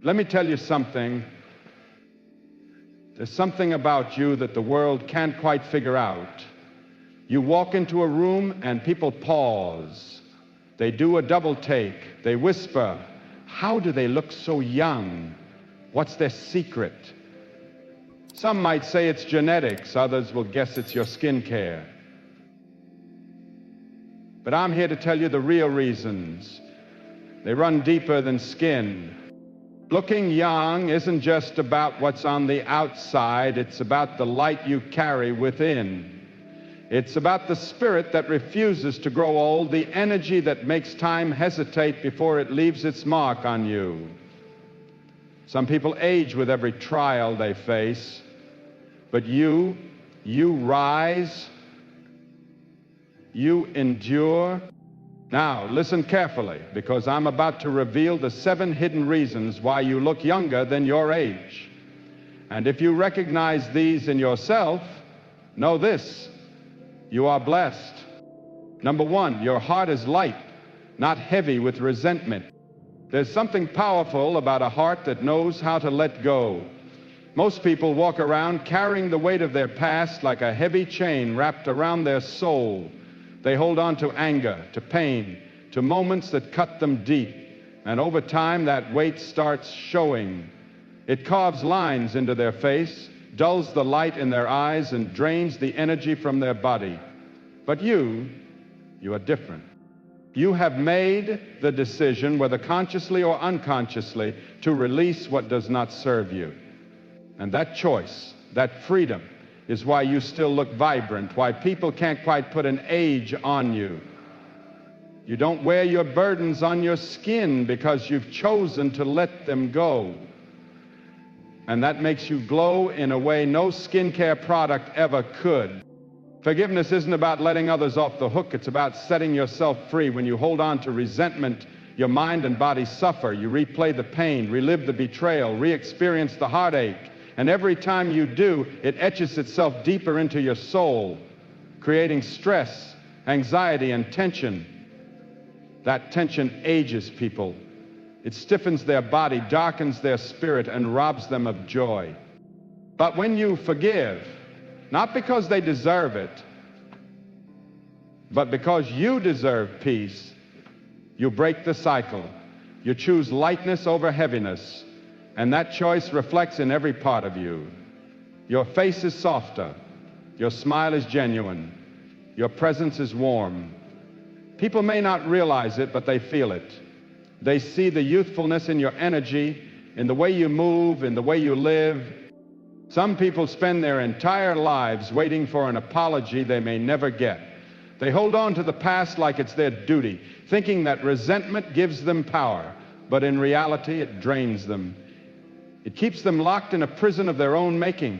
Let me tell you something. There's something about you that the world can't quite figure out. You walk into a room and people pause. They do a double take. They whisper, "How do they look so young? What's their secret?" Some might say it's genetics. Others will guess it's your skincare. But I'm here to tell you the real reasons. They run deeper than skin. Looking young isn't just about what's on the outside. It's about the light you carry within. It's about the spirit that refuses to grow old, the energy that makes time hesitate before it leaves its mark on you. Some people age with every trial they face, but you rise, you endure. Now, listen carefully, because I'm about to reveal the 7 hidden reasons why you look younger than your age. And if you recognize these in yourself, know this: you are blessed. Number 1, your heart is light, not heavy with resentment. There's something powerful about a heart that knows how to let go. Most people walk around carrying the weight of their past like a heavy chain wrapped around their soul. They hold on to anger, to pain, to moments that cut them deep. And over time, that weight starts showing. It carves lines into their face, dulls the light in their eyes, and drains the energy from their body. But you are different. You have made the decision, whether consciously or unconsciously, to release what does not serve you. And that choice, that freedom, is why you still look vibrant, why people can't quite put an age on you. You don't wear your burdens on your skin because you've chosen to let them go. And that makes you glow in a way no skincare product ever could. Forgiveness isn't about letting others off the hook. It's about setting yourself free. When you hold on to resentment, your mind and body suffer. You replay the pain, relive the betrayal, re-experience the heartache. And every time you do, it etches itself deeper into your soul, creating stress, anxiety, and tension. That tension ages people. It stiffens their body, darkens their spirit, and robs them of joy. But when you forgive, not because they deserve it, but because you deserve peace, you break the cycle. You choose lightness over heaviness, and that choice reflects in every part of you. Your face is softer. Your smile is genuine. Your presence is warm. People may not realize it, but they feel it. They see the youthfulness in your energy, in the way you move, in the way you live. Some people spend their entire lives waiting for an apology they may never get. They hold on to the past like it's their duty, thinking that resentment gives them power, but in reality it drains them. It keeps them locked in a prison of their own making.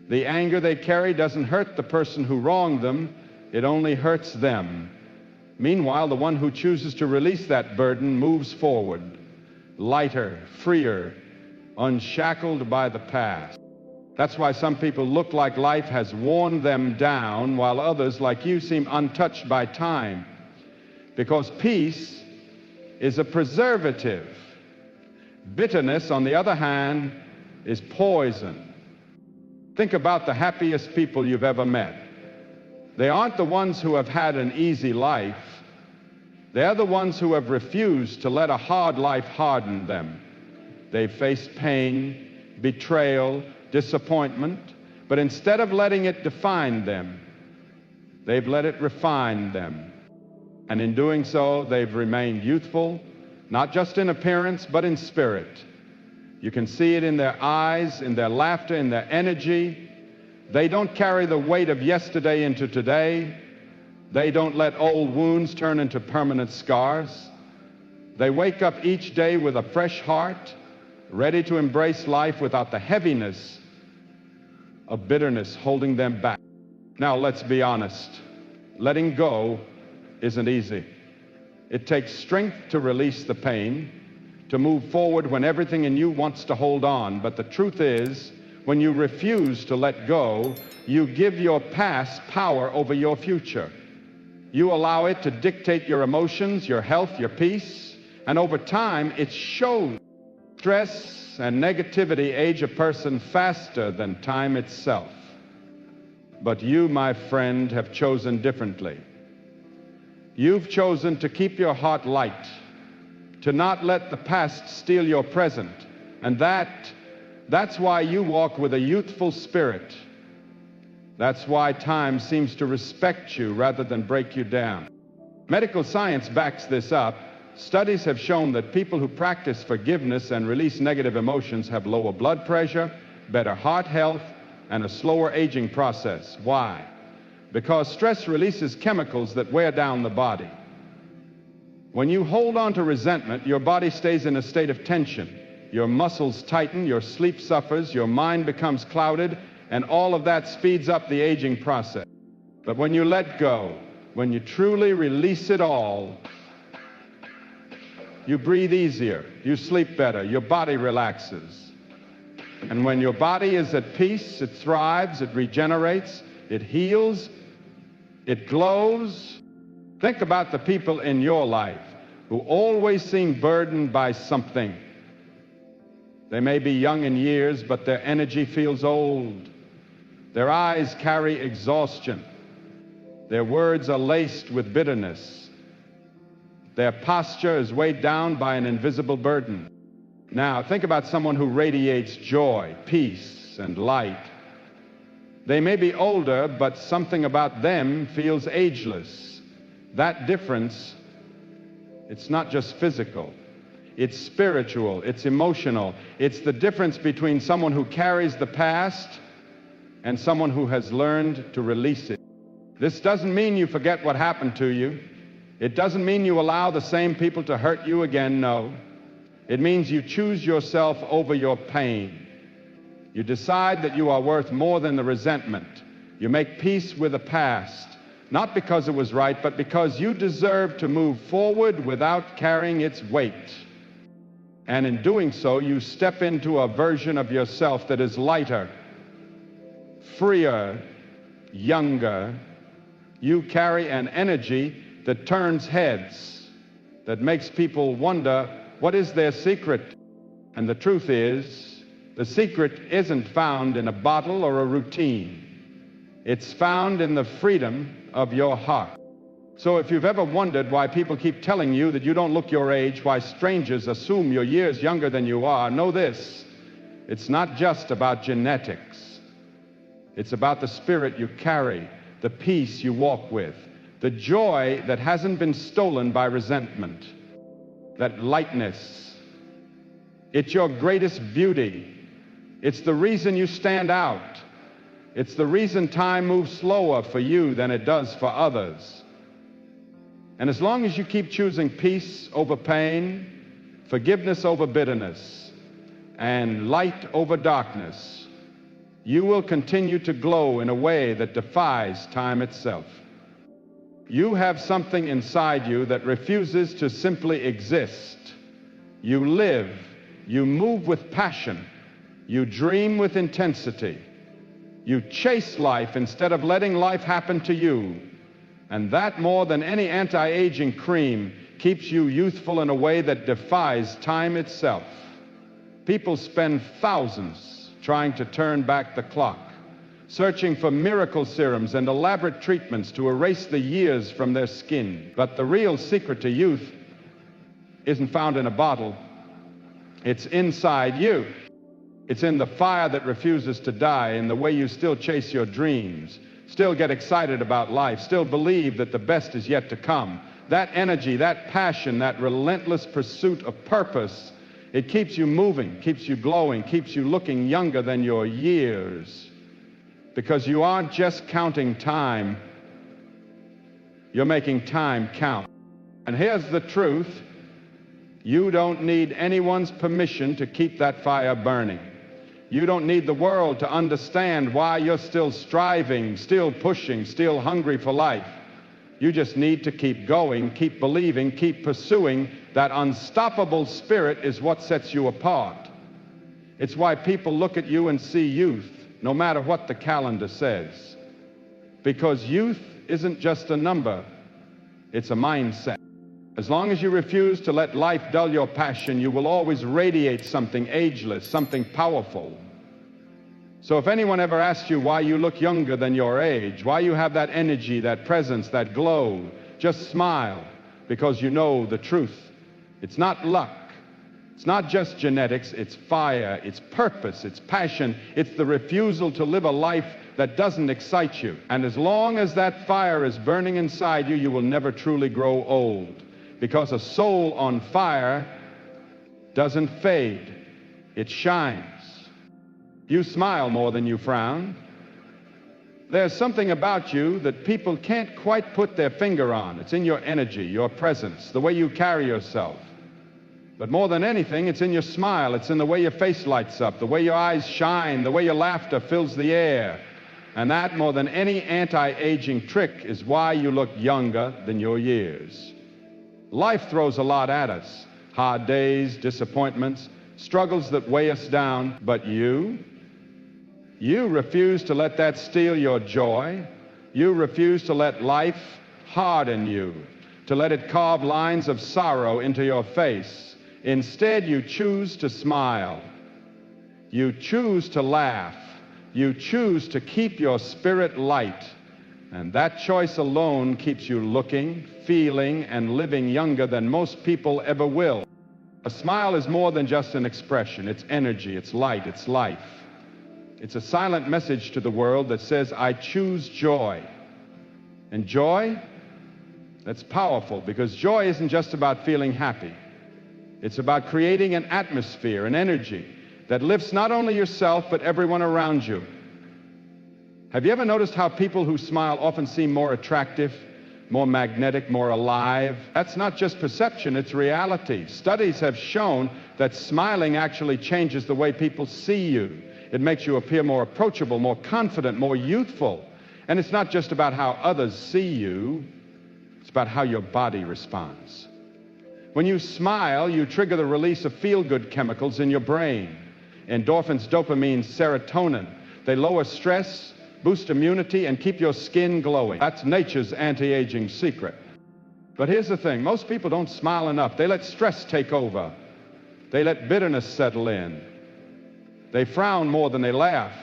The anger they carry doesn't hurt the person who wronged them, it only hurts them. Meanwhile, the one who chooses to release that burden moves forward, lighter, freer, unshackled by the past. That's why some people look like life has worn them down, while others, like you, seem untouched by time. Because peace is a preservative. Bitterness, on the other hand, is poison. Think about the happiest people you've ever met. They aren't the ones who have had an easy life. They're the ones who have refused to let a hard life harden them. They've faced pain, betrayal, disappointment, but instead of letting it define them, they've let it refine them. And in doing so, they've remained youthful, not just in appearance, but in spirit. You can see it in their eyes, in their laughter, in their energy. They don't carry the weight of yesterday into today. They don't let old wounds turn into permanent scars. They wake up each day with a fresh heart, ready to embrace life without the heaviness of bitterness holding them back. Now, let's be honest. Letting go isn't easy. It takes strength to release the pain, to move forward when everything in you wants to hold on. But the truth is, when you refuse to let go, you give your past power over your future. You allow it to dictate your emotions, your health, your peace, and over time, it shows. Stress and negativity age a person faster than time itself. But you, my friend, have chosen differently. You've chosen to keep your heart light, to not let the past steal your present, and that's why you walk with a youthful spirit. That's why time seems to respect you rather than break you down. Medical science backs this up. Studies have shown that people who practice forgiveness and release negative emotions have lower blood pressure, better heart health, and a slower aging process. Why? Because stress releases chemicals that wear down the body. When you hold on to resentment, your body stays in a state of tension. Your muscles tighten, your sleep suffers, your mind becomes clouded, and all of that speeds up the aging process. But when you let go, when you truly release it all, you breathe easier, you sleep better, your body relaxes. And when your body is at peace, it thrives, it regenerates, it heals, it glows. Think about the people in your life who always seem burdened by something. They may be young in years, but their energy feels old. Their eyes carry exhaustion. Their words are laced with bitterness. Their posture is weighed down by an invisible burden. Now, think about someone who radiates joy, peace, and light. They may be older, but something about them feels ageless. That difference, it's not just physical. It's spiritual, it's emotional. It's the difference between someone who carries the past and someone who has learned to release it. This doesn't mean you forget what happened to you. It doesn't mean you allow the same people to hurt you again, no. It means you choose yourself over your pain. You decide that you are worth more than the resentment. You make peace with the past, not because it was right, but because you deserve to move forward without carrying its weight. And in doing so, you step into a version of yourself that is lighter, freer, younger. You carry an energy that turns heads, that makes people wonder, what is their secret? And the truth is, the secret isn't found in a bottle or a routine. It's found in the freedom of your heart. So if you've ever wondered why people keep telling you that you don't look your age, why strangers assume you're years younger than you are, know this: it's not just about genetics. It's about the spirit you carry, the peace you walk with, the joy that hasn't been stolen by resentment, that lightness. It's your greatest beauty. It's the reason you stand out. It's the reason time moves slower for you than it does for others. And as long as you keep choosing peace over pain, forgiveness over bitterness, and light over darkness, you will continue to glow in a way that defies time itself. You have something inside you that refuses to simply exist. You live, you move with passion, you dream with intensity, you chase life instead of letting life happen to you. And that, more than any anti-aging cream, keeps you youthful in a way that defies time itself. People spend thousands trying to turn back the clock, searching for miracle serums and elaborate treatments to erase the years from their skin. But the real secret to youth isn't found in a bottle. It's inside you. It's in the fire that refuses to die, in the way you still chase your dreams, still get excited about life, still believe that the best is yet to come. That energy, that passion, that relentless pursuit of purpose, it keeps you moving, keeps you glowing, keeps you looking younger than your years. Because you aren't just counting time, you're making time count. And here's the truth: you don't need anyone's permission to keep that fire burning. You don't need the world to understand why you're still striving, still pushing, still hungry for life. You just need to keep going, keep believing, keep pursuing. That unstoppable spirit is what sets you apart. It's why people look at you and see youth, no matter what the calendar says. Because youth isn't just a number, it's a mindset. As long as you refuse to let life dull your passion, you will always radiate something ageless, something powerful. So if anyone ever asks you why you look younger than your age, why you have that energy, that presence, that glow, just smile, because you know the truth. It's not luck. It's not just genetics. It's fire. It's purpose. It's passion. It's the refusal to live a life that doesn't excite you. And as long as that fire is burning inside you, you will never truly grow old. Because a soul on fire doesn't fade. It shines. You smile more than you frown. There's something about you that people can't quite put their finger on. It's in your energy, your presence, the way you carry yourself. But more than anything, it's in your smile. It's in the way your face lights up, the way your eyes shine, the way your laughter fills the air. And that, more than any anti-aging trick, is why you look younger than your years. Life throws a lot at us. Hard days, disappointments, struggles that weigh us down. But you refuse to let that steal your joy. You refuse to let life harden you, to let it carve lines of sorrow into your face. Instead, you choose to smile. You choose to laugh. You choose to keep your spirit light. And that choice alone keeps you looking, feeling, and living younger than most people ever will. A smile is more than just an expression. It's energy, it's light, it's life. It's a silent message to the world that says, I choose joy. And joy, that's powerful, because joy isn't just about feeling happy. It's about creating an atmosphere, an energy that lifts not only yourself, but everyone around you. Have you ever noticed how people who smile often seem more attractive, more magnetic, more alive? That's not just perception, it's reality. Studies have shown that smiling actually changes the way people see you. It makes you appear more approachable, more confident, more youthful. And it's not just about how others see you, it's about how your body responds. When you smile, you trigger the release of feel-good chemicals in your brain. Endorphins, dopamine, serotonin. They lower stress, boost immunity, and keep your skin glowing. That's nature's anti-aging secret. But here's the thing, most people don't smile enough. They let stress take over. They let bitterness settle in. They frown more than they laugh.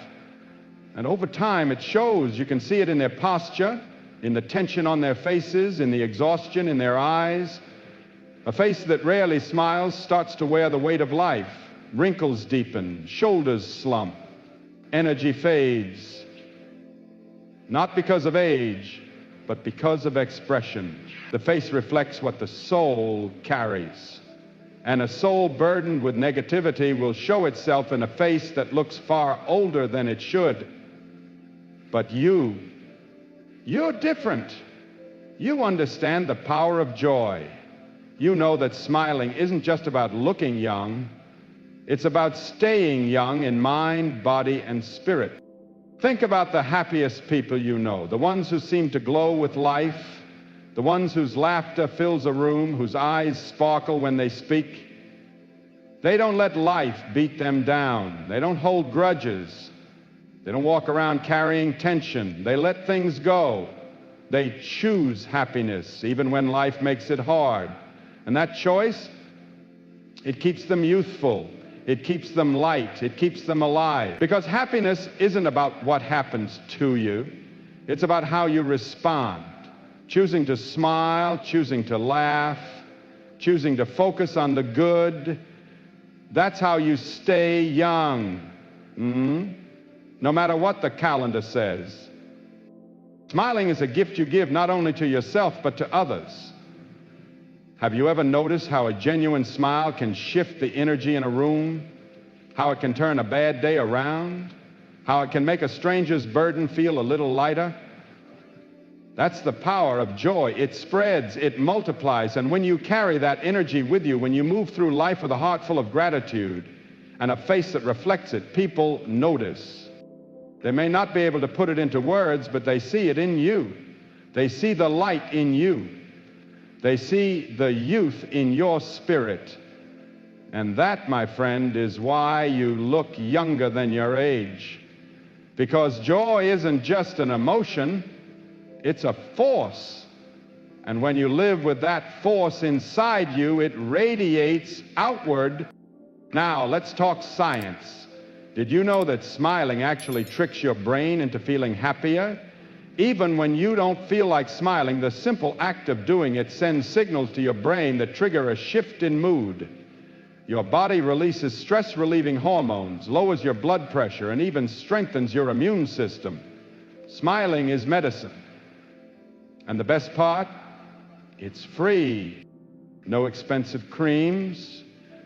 And over time, it shows. You can see it in their posture, in the tension on their faces, in the exhaustion in their eyes. A face that rarely smiles starts to wear the weight of life. Wrinkles deepen, shoulders slump, energy fades. Not because of age, but because of expression. The face reflects what the soul carries. And a soul burdened with negativity will show itself in a face that looks far older than it should. But you're different. You understand the power of joy. You know that smiling isn't just about looking young. It's about staying young in mind, body, and spirit. Think about the happiest people you know, the ones who seem to glow with life, the ones whose laughter fills a room, whose eyes sparkle when they speak. They don't let life beat them down. They don't hold grudges. They don't walk around carrying tension. They let things go. They choose happiness, even when life makes it hard. And that choice, it keeps them youthful. It keeps them light. It keeps them alive. Because happiness isn't about what happens to you. It's about how you respond. Choosing to smile, choosing to laugh, choosing to focus on the good. That's how you stay young. No matter what the calendar says. Smiling is a gift you give not only to yourself, but to others. Have you ever noticed how a genuine smile can shift the energy in a room? How it can turn a bad day around? How it can make a stranger's burden feel a little lighter? That's the power of joy. It spreads, it multiplies, and when you carry that energy with you, when you move through life with a heart full of gratitude and a face that reflects it, people notice. They may not be able to put it into words, but they see it in you. They see the light in you. They see the youth in your spirit. And that, my friend, is why you look younger than your age. Because joy isn't just an emotion, it's a force. And when you live with that force inside you, it radiates outward. Now, let's talk science. Did you know that smiling actually tricks your brain into feeling happier? Even when you don't feel like smiling, the simple act of doing it sends signals to your brain that trigger a shift in mood. Your body releases stress-relieving hormones, lowers your blood pressure, and even strengthens your immune system. Smiling is medicine. And the best part? It's free. No expensive creams,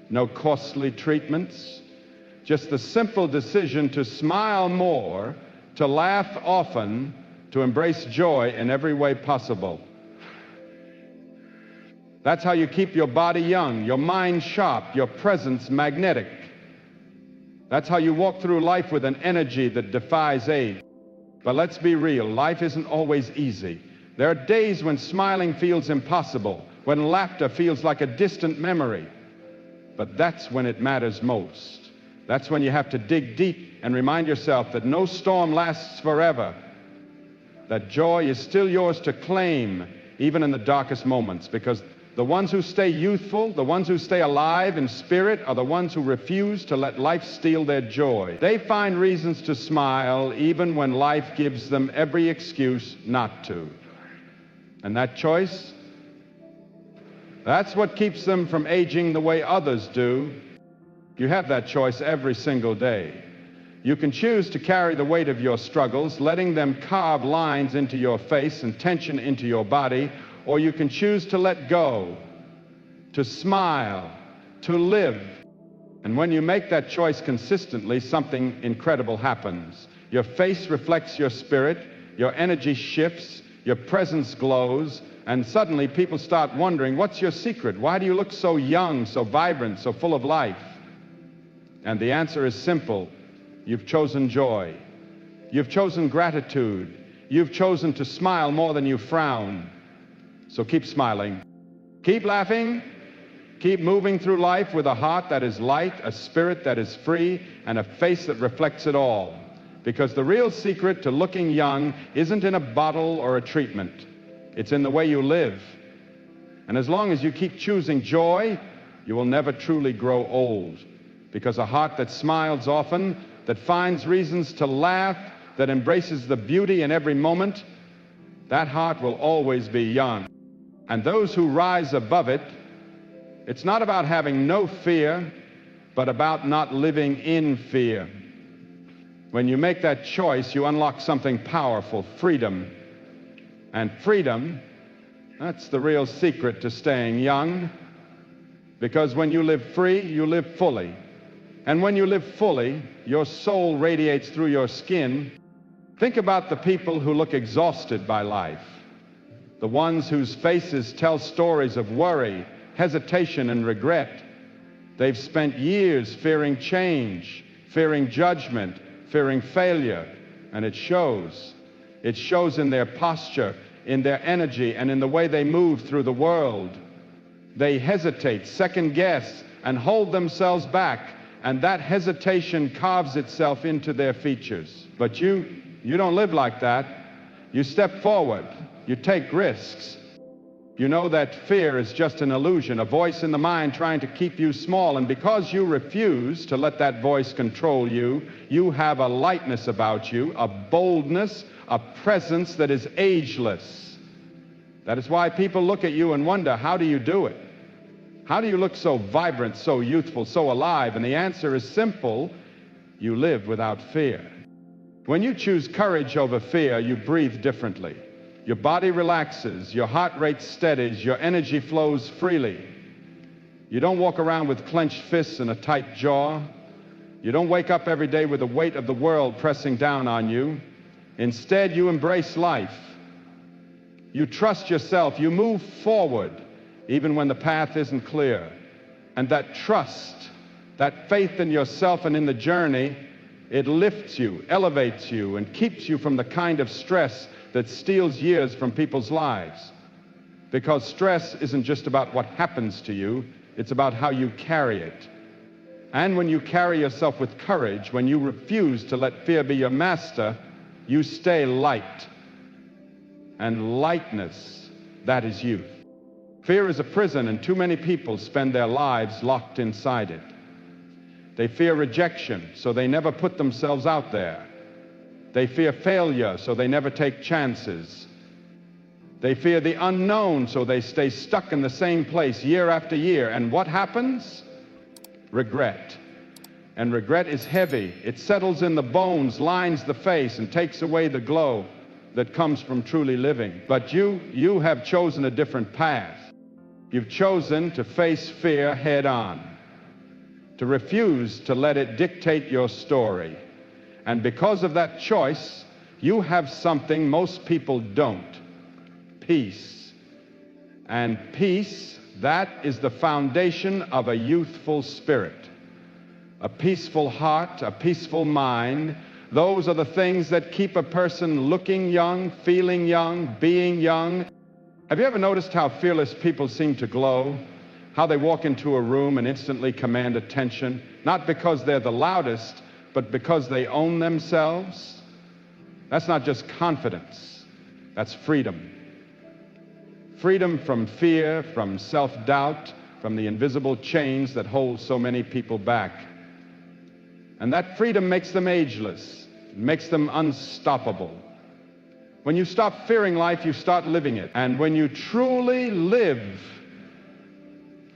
no costly treatments. Just the simple decision to smile more, to laugh often, to embrace joy in every way possible. That's how you keep your body young, your mind sharp, your presence magnetic. That's how you walk through life with an energy that defies age. But let's be real, life isn't always easy. There are days when smiling feels impossible, when laughter feels like a distant memory. But that's when it matters most. That's when you have to dig deep and remind yourself that no storm lasts forever, that joy is still yours to claim, even in the darkest moments, because the ones who stay youthful, the ones who stay alive in spirit, are the ones who refuse to let life steal their joy. They find reasons to smile even when life gives them every excuse not to. And that choice, that's what keeps them from aging the way others do. You have that choice every single day. You can choose to carry the weight of your struggles, letting them carve lines into your face and tension into your body, or you can choose to let go, to smile, to live. And when you make that choice consistently, something incredible happens. Your face reflects your spirit, your energy shifts, your presence glows, and suddenly people start wondering, what's your secret? Why do you look so young, so vibrant, so full of life? And the answer is simple. You've chosen joy. You've chosen gratitude. You've chosen to smile more than you frown. So keep smiling. Keep laughing. Keep moving through life with a heart that is light, a spirit that is free, and a face that reflects it all. Because the real secret to looking young isn't in a bottle or a treatment. It's in the way you live. And as long as you keep choosing joy, you will never truly grow old. Because a heart that smiles often, that finds reasons to laugh, that embraces the beauty in every moment, that heart will always be young. And those who rise above it, it's not about having no fear, but about not living in fear. When you make that choice, you unlock something powerful, freedom. And freedom, that's the real secret to staying young. Because when you live free, you live fully. And when you live fully, your soul radiates through your skin. Think about the people who look exhausted by life. The ones whose faces tell stories of worry, hesitation, and regret. They've spent years fearing change, fearing judgment, fearing failure, and it shows. It shows in their posture, in their energy, and in the way they move through the world. They hesitate, second guess, and hold themselves back, and that hesitation carves itself into their features. But you don't live like that. You step forward. You take risks. You know that fear is just an illusion, a voice in the mind trying to keep you small, and because you refuse to let that voice control you, you have a lightness about you, a boldness, a presence that is ageless. That is why people look at you and wonder, how do you do it? How do you look so vibrant, so youthful, so alive? And the answer is simple. You live without fear. When you choose courage over fear, you breathe differently. Your body relaxes, your heart rate steadies, your energy flows freely. You don't walk around with clenched fists and a tight jaw. You don't wake up every day with the weight of the world pressing down on you. Instead, you embrace life. You trust yourself. You move forward, even when the path isn't clear. And that trust, that faith in yourself and in the journey, it lifts you, elevates you, and keeps you from the kind of stress that steals years from people's lives. Because stress isn't just about what happens to you, it's about how you carry it. And when you carry yourself with courage, when you refuse to let fear be your master, you stay light. And lightness, That is youth. Fear is a prison, and too many people spend their lives locked inside it. They fear rejection, so they never put themselves out there. They fear failure, so they never take chances. They fear the unknown, so they stay stuck in the same place year after year. And what happens? Regret. And regret is heavy. It settles in the bones, lines the face, and takes away the glow that comes from truly living. But you have chosen a different path. You've chosen to face fear head on, to refuse to let it dictate your story. And because of that choice, you have something most people don't: peace. And peace, that is the foundation of a youthful spirit. A peaceful heart, a peaceful mind, those are the things that keep a person looking young, feeling young, being young. Have you ever noticed how fearless people seem to glow? How they walk into a room and instantly command attention, not because they're the loudest, but because they own themselves? That's not just confidence, that's freedom. Freedom from fear, from self-doubt, from the invisible chains that hold so many people back. And that freedom makes them ageless, makes them unstoppable. When you stop fearing life, you start living it. And when you truly live,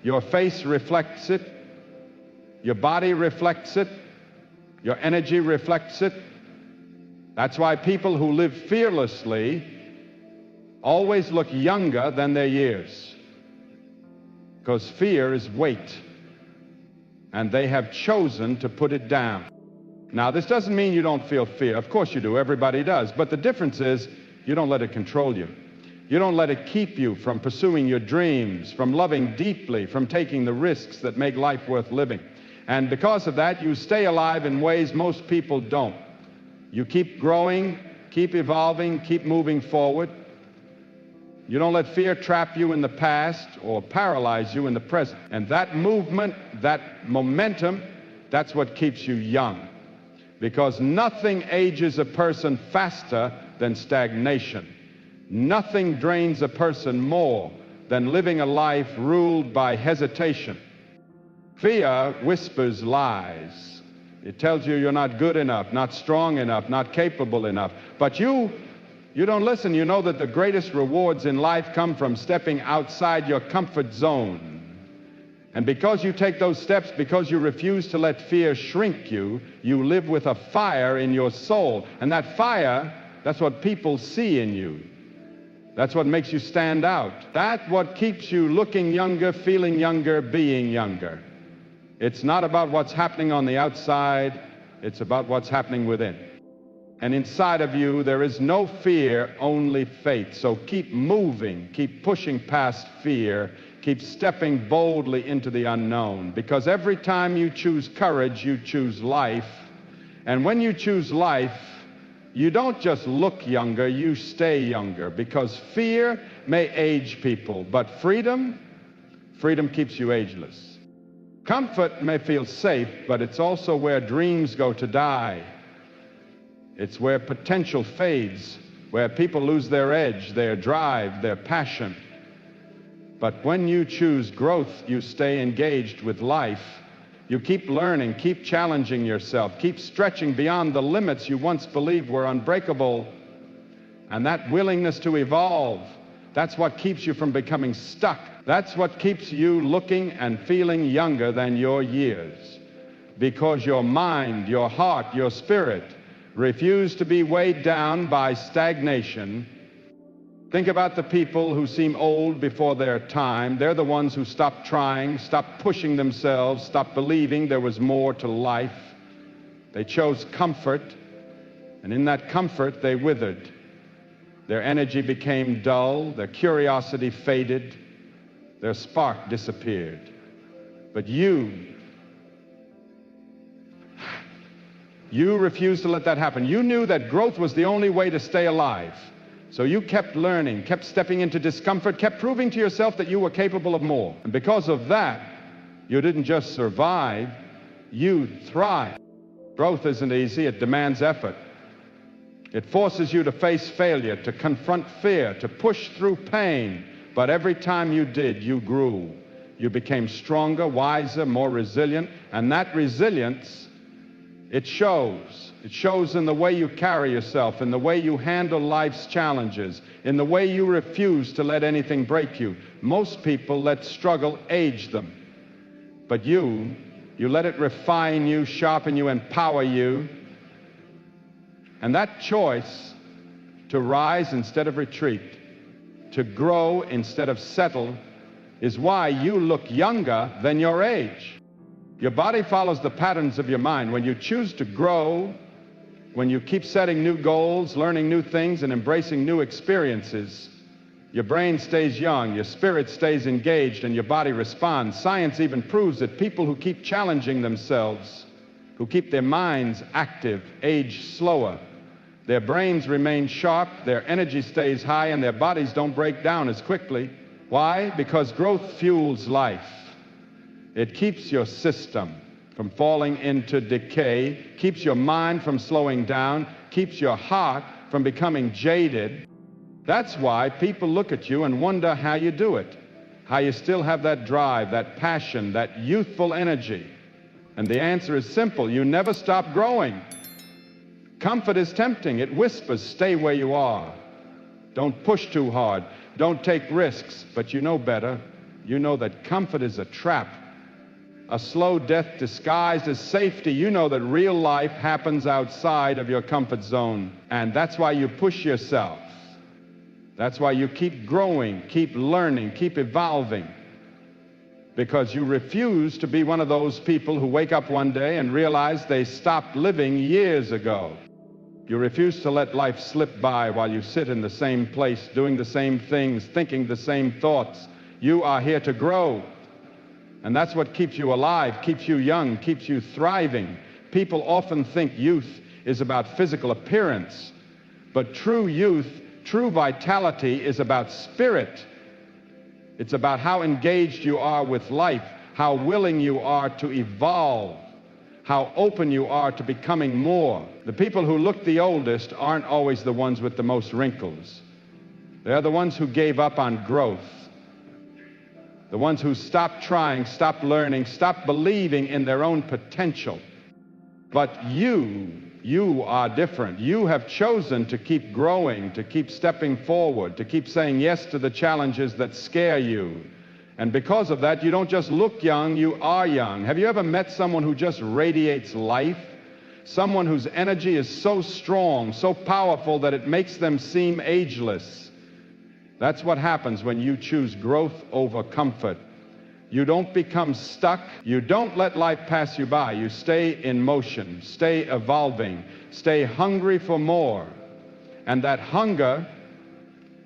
your face reflects it, your body reflects it, your energy reflects it. That's why people who live fearlessly always look younger than their years, because fear is weight, and they have chosen to put it down. Now, this doesn't mean you don't feel fear. Of course you do. Everybody does. But the difference is you don't let it control you. You don't let it keep you from pursuing your dreams, from loving deeply, from taking the risks that make life worth living. And because of that, you stay alive in ways most people don't. You keep growing, keep evolving, keep moving forward. You don't let fear trap you in the past or paralyze you in the present. And that movement, that momentum, that's what keeps you young. Because nothing ages a person faster than stagnation. Nothing drains a person more than living a life ruled by hesitation. Fear whispers lies. It tells you you're not good enough, not strong enough, not capable enough. But you don't listen. You know that the greatest rewards in life come from stepping outside your comfort zone. And because you take those steps, because you refuse to let fear shrink you, you live with a fire in your soul. And that fire, that's what people see in you. That's what makes you stand out. That's what keeps you looking younger, feeling younger, being younger. It's not about what's happening on the outside. It's about what's happening within. And inside of you, there is no fear, only faith. So keep moving, keep pushing past fear, keep stepping boldly into the unknown. Because every time you choose courage, you choose life. And when you choose life, you don't just look younger, you stay younger. Because fear may age people, but freedom keeps you ageless. Comfort may feel safe, but it's also where dreams go to die. It's where potential fades, where people lose their edge, their drive, their passion. But when you choose growth, you stay engaged with life. You keep learning, keep challenging yourself, keep stretching beyond the limits you once believed were unbreakable. And that willingness to evolve, that's what keeps you from becoming stuck. That's what keeps you looking and feeling younger than your years. Because your mind, your heart, your spirit refuse to be weighed down by stagnation. Think about the people who seem old before their time. They're the ones who stopped trying, stopped pushing themselves, stopped believing there was more to life. They chose comfort, and in that comfort they withered. Their energy became dull, their curiosity faded, their spark disappeared. But you refused to let that happen. You knew that growth was the only way to stay alive. So you kept learning, kept stepping into discomfort, kept proving to yourself that you were capable of more. And because of that, you didn't just survive, you thrived. Growth isn't easy, it demands effort. It forces you to face failure, to confront fear, to push through pain, But every time you did, you grew. You became stronger, wiser, more resilient, and that resilience, it shows. It shows in the way you carry yourself, in the way you handle life's challenges, in the way you refuse to let anything break you. Most people let struggle age them. But you let it refine you, sharpen you, empower you. And that choice to rise instead of retreat, to grow instead of settle, is why you look younger than your age. Your body follows the patterns of your mind. When you choose to grow, when you keep setting new goals, learning new things, and embracing new experiences, your brain stays young, your spirit stays engaged, and your body responds. Science even proves that people who keep challenging themselves, who keep their minds active, age slower. Their brains remain sharp, their energy stays high, and their bodies don't break down as quickly. Why? Because growth fuels life. It keeps your system from falling into decay, keeps your mind from slowing down, keeps your heart from becoming jaded. That's why people look at you and wonder how you do it, how you still have that drive, that passion, that youthful energy. And the answer is simple: you never stop growing. Comfort is tempting. It whispers, stay where you are. Don't push too hard. Don't take risks. But you know better. You know that comfort is a trap, a slow death disguised as safety. You know that real life happens outside of your comfort zone. And that's why you push yourself. That's why you keep growing, keep learning, keep evolving. Because you refuse to be one of those people who wake up one day and realize they stopped living years ago. You refuse to let life slip by while you sit in the same place, doing the same things, thinking the same thoughts. You are here to grow. And that's what keeps you alive, keeps you young, keeps you thriving. People often think youth is about physical appearance. But true youth, true vitality is about spirit. It's about how engaged you are with life, how willing you are to evolve, how open you are to becoming more. The people who look the oldest aren't always the ones with the most wrinkles. They're the ones who gave up on growth, the ones who stopped trying, stopped learning, stopped believing in their own potential. But you are different. You have chosen to keep growing, to keep stepping forward, to keep saying yes to the challenges that scare you. And because of that, you don't just look young, you are young. Have you ever met someone who just radiates life? Someone whose energy is so strong, so powerful that it makes them seem ageless. That's what happens when you choose growth over comfort. You don't become stuck. You don't let life pass you by. You stay in motion, stay evolving, stay hungry for more. And that hunger,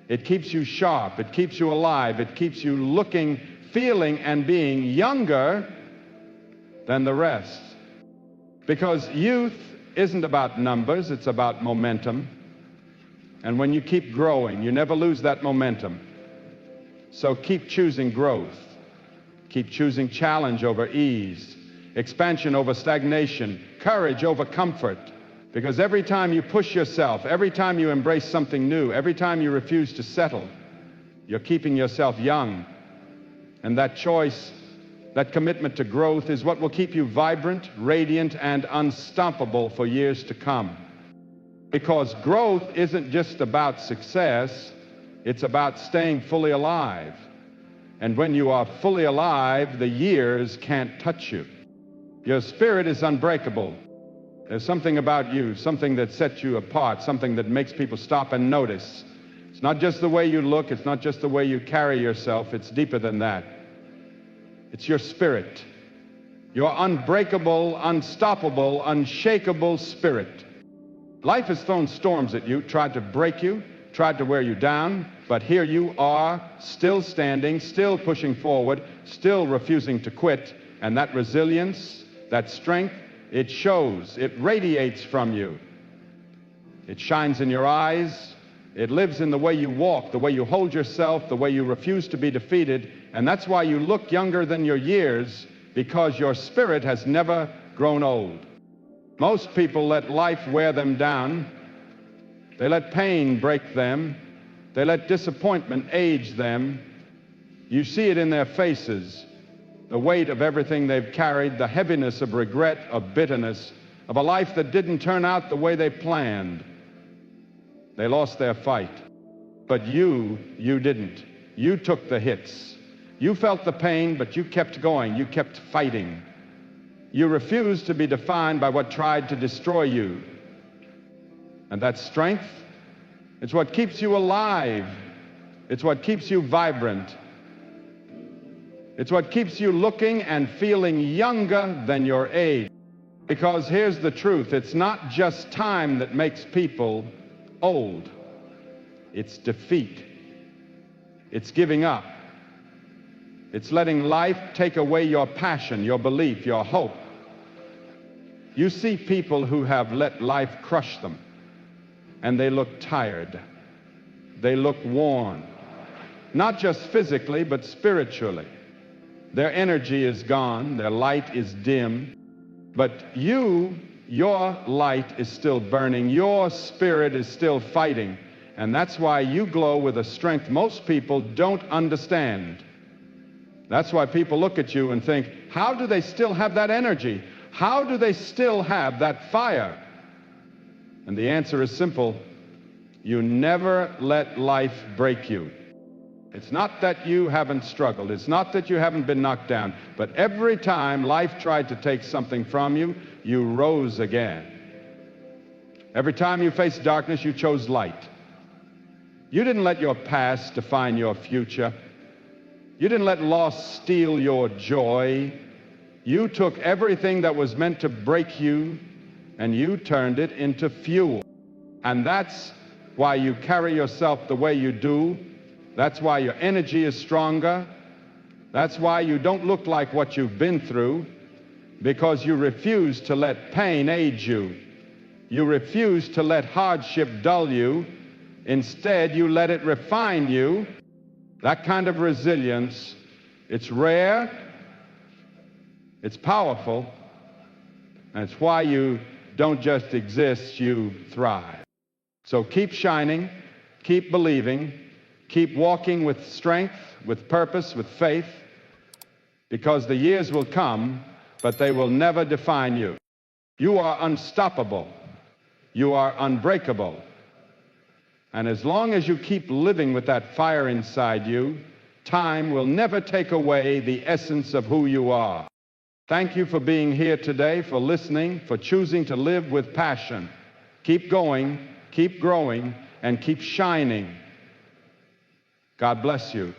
it keeps you sharp, it keeps you alive, it keeps you looking, feeling, and being younger than the rest. Because youth isn't about numbers, it's about momentum. And when you keep growing, you never lose that momentum. So keep choosing growth. Keep choosing challenge over ease, expansion over stagnation, courage over comfort. Because every time you push yourself, every time you embrace something new, every time you refuse to settle, you're keeping yourself young. And that choice, that commitment to growth is what will keep you vibrant, radiant, and unstoppable for years to come. Because growth isn't just about success, it's about staying fully alive. And when you are fully alive, the years can't touch you. Your spirit is unbreakable. There's something about you, something that sets you apart, something that makes people stop and notice. It's not just the way you look, it's not just the way you carry yourself, it's deeper than that. It's your spirit. Your unbreakable, unstoppable, unshakable spirit. Life has thrown storms at you, tried to break you, tried to wear you down, but here you are, still standing, still pushing forward, still refusing to quit, and that resilience, that strength, it shows, it radiates from you. It shines in your eyes, it lives in the way you walk, the way you hold yourself, the way you refuse to be defeated, and that's why you look younger than your years, because your spirit has never grown old. Most people let life wear them down. They let pain break them. They let disappointment age them. You see it in their faces, the weight of everything they've carried, the heaviness of regret, of bitterness, of a life that didn't turn out the way they planned. They lost their fight. But you didn't. You took the hits. You felt the pain, but you kept going. You kept fighting. You refused to be defined by what tried to destroy you. And that strength, it's what keeps you alive. It's what keeps you vibrant. It's what keeps you looking and feeling younger than your age. Because here's the truth, it's not just time that makes people old. It's defeat. It's giving up. It's letting life take away your passion, your belief, your hope. You see people who have let life crush them, and they look tired. They look worn. Not just physically, but spiritually. Their energy is gone, their light is dim. But your light is still burning, your spirit is still fighting, and that's why you glow with a strength most people don't understand. That's why people look at you and think, how do they still have that energy? How do they still have that fire? And the answer is simple. You never let life break you. It's not that you haven't struggled. It's not that you haven't been knocked down. But every time life tried to take something from you, you rose again. Every time you faced darkness, you chose light. You didn't let your past define your future. You didn't let loss steal your joy. You took everything that was meant to break you and you turned it into fuel. And that's why you carry yourself the way you do. That's why your energy is stronger. That's why you don't look like what you've been through, because you refuse to let pain age you. You refuse to let hardship dull you. Instead, you let it refine you. That kind of resilience, it's rare, it's powerful, and it's why you don't just exist, you thrive. So keep shining, keep believing, keep walking with strength, with purpose, with faith, because the years will come, but they will never define you. You are unstoppable. You are unbreakable. And as long as you keep living with that fire inside you, time will never take away the essence of who you are. Thank you for being here today, for listening, for choosing to live with passion. Keep going, keep growing, and keep shining. God bless you.